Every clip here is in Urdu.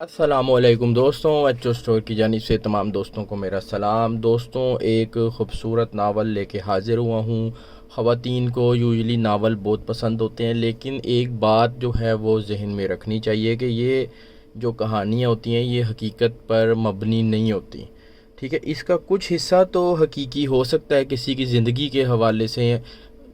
السلام علیکم دوستوں، ایچ او اسٹور کی جانب سے تمام دوستوں کو میرا سلام۔ دوستوں، ایک خوبصورت ناول لے کے حاضر ہوا ہوں۔ خواتین کو یوزلی ناول بہت پسند ہوتے ہیں، لیکن ایک بات جو ہے وہ ذہن میں رکھنی چاہیے کہ یہ جو کہانیاں ہوتی ہیں یہ حقیقت پر مبنی نہیں ہوتی، ٹھیک ہے۔ اس کا کچھ حصہ تو حقیقی ہو سکتا ہے کسی کی زندگی کے حوالے سے،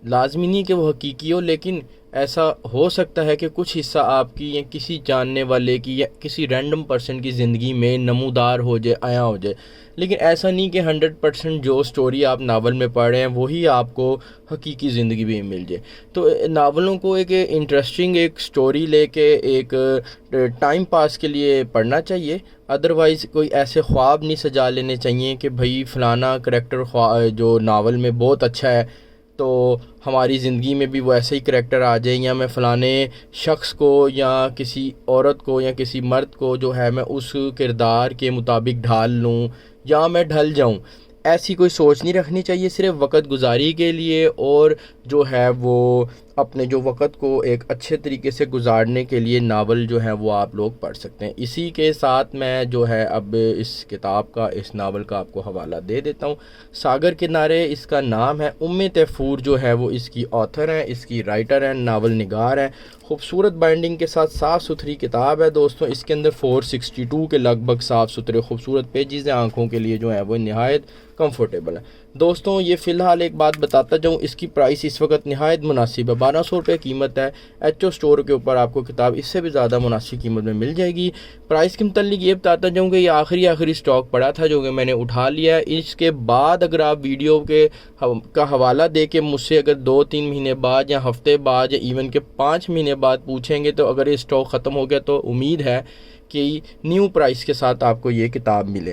لازمی نہیں کہ وہ حقیقی ہو، لیکن ایسا ہو سکتا ہے کہ کچھ حصہ آپ کی یا کسی جاننے والے کی یا کسی رینڈم پرسن کی زندگی میں نمودار ہو جائے، عیاں ہو جائے، لیکن ایسا نہیں کہ 100% جو سٹوری آپ ناول میں پڑھ رہے ہیں وہی آپ کو حقیقی زندگی میں مل جائے۔ تو ناولوں کو ایک انٹرسٹنگ ایک سٹوری لے کے ایک ٹائم پاس کے لیے پڑھنا چاہیے، ادروائز کوئی ایسے خواب نہیں سجا لینے چاہیے کہ بھئی فلانا کریکٹر جو ناول میں بہت اچھا ہے تو ہماری زندگی میں بھی وہ ایسے ہی کریکٹر آ جائیں، یا میں فلانے شخص کو یا کسی عورت کو یا کسی مرد کو جو ہے میں اس کردار کے مطابق ڈھال لوں یا میں ڈھل جاؤں۔ ایسی کوئی سوچ نہیں رکھنی چاہیے، صرف وقت گزاری کے لیے اور جو ہے وہ اپنے جو وقت کو ایک اچھے طریقے سے گزارنے کے لیے ناول جو ہے وہ آپ لوگ پڑھ سکتے ہیں۔ اسی کے ساتھ میں جو ہے اب اس کتاب کا، اس ناول کا آپ کو حوالہ دے دیتا ہوں۔ ساگر کنارے اس کا نام ہے۔ تیفور جو ہے وہ اس کی آتھر ہیں، اس کی رائٹر ہیں، ناول نگار ہیں۔ خوبصورت بائنڈنگ کے ساتھ صاف ستھری کتاب ہے دوستوں۔ اس کے اندر 462 کے لگ بھگ صاف ستھرے خوبصورت پیجز ہیں، آنکھوں کے لیے جو ہیں وہ نہایت کمفرٹیبل ہے دوستوں۔ یہ فی الحال ایک بات بتاتا جاؤں، اس کی پرائس اس وقت نہایت مناسب ہے، 1200 روپے قیمت ہے۔ ایچ او اسٹور کے اوپر آپ کو کتاب اس سے بھی زیادہ مناسب قیمت میں مل جائے گی۔ پرائس کے متعلق یہ بتاتا جاؤں کہ یہ آخری سٹاک پڑا تھا جو کہ میں نے اٹھا لیا ہے۔ اس کے بعد اگر آپ ویڈیو کا حوالہ دے کے مجھ سے اگر 2-3 مہینے بعد یا ہفتے بعد یا ایون کہ 5 مہینے بعد پوچھیں گے تو اگر یہ سٹاک ختم ہو گیا تو امید ہے کہ نیو پرائس کے ساتھ آپ کو یہ کتاب ملے۔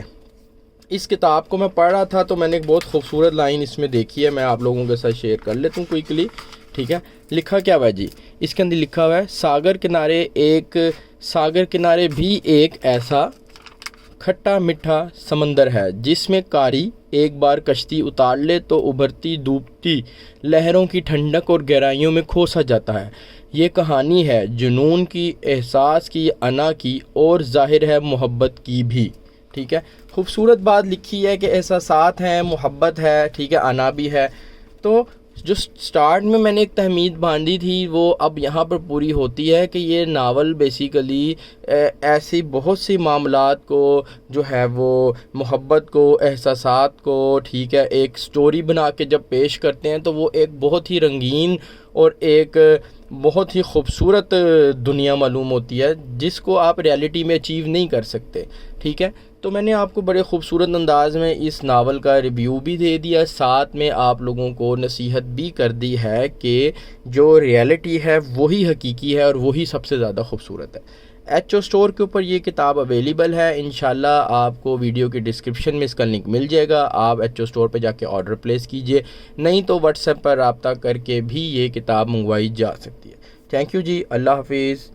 اس کتاب کو میں پڑھ رہا تھا تو میں نے ایک بہت خوبصورت لائن اس میں دیکھی ہے، میں آپ لوگوں کے ساتھ شیئر کر لیتا ہوں کوئکلی، ٹھیک ہے۔ لکھا کیا ہوا ہے جی، اس کے اندر لکھا ہوا ہے ساگر کنارے بھی ایک ایسا کھٹا میٹھا سمندر ہے جس میں قاری ایک بار کشتی اتار لے تو ابھرتی ڈوبتی لہروں کی ٹھنڈک اور گہرائیوں میں کھو سا جاتا ہے۔ یہ کہانی ہے جنون کی، احساس کی، انا کی اور ظاہر ہے محبت کی بھی، ٹھیک ہے۔ خوبصورت بات لکھی ہے کہ احساسات ہیں، محبت ہے، ٹھیک ہے، انا بھی ہے۔ تو جو سٹارٹ میں نے ایک تہمید باندھی تھی وہ اب یہاں پر پوری ہوتی ہے کہ یہ ناول بیسیکلی ایسی بہت سی معاملات کو جو ہے وہ محبت کو، احساسات کو، ٹھیک ہے، ایک سٹوری بنا کے جب پیش کرتے ہیں تو وہ ایک بہت ہی رنگین اور ایک بہت ہی خوبصورت دنیا معلوم ہوتی ہے جس کو آپ ریالٹی میں اچیو نہیں کر سکتے، ٹھیک ہے۔ تو میں نے آپ کو بڑے خوبصورت انداز میں اس ناول کا ریویو بھی دے دیا، ساتھ میں آپ لوگوں کو نصیحت بھی کر دی ہے کہ جو ریالٹی ہے وہی حقیقی ہے اور وہی سب سے زیادہ خوبصورت ہے۔ ایچ او اسٹور کے اوپر یہ کتاب اویلیبل ہے، انشاءاللہ آپ کو ویڈیو کی ڈسکرپشن میں اس کا لنک مل جائے گا، آپ ایچ او اسٹور پہ جا کے آرڈر پلیس کیجئے، نہیں تو واٹس ایپ پر رابطہ کر کے بھی یہ کتاب منگوائی جا سکتی ہے۔ تھینک یو جی، اللہ حافظ۔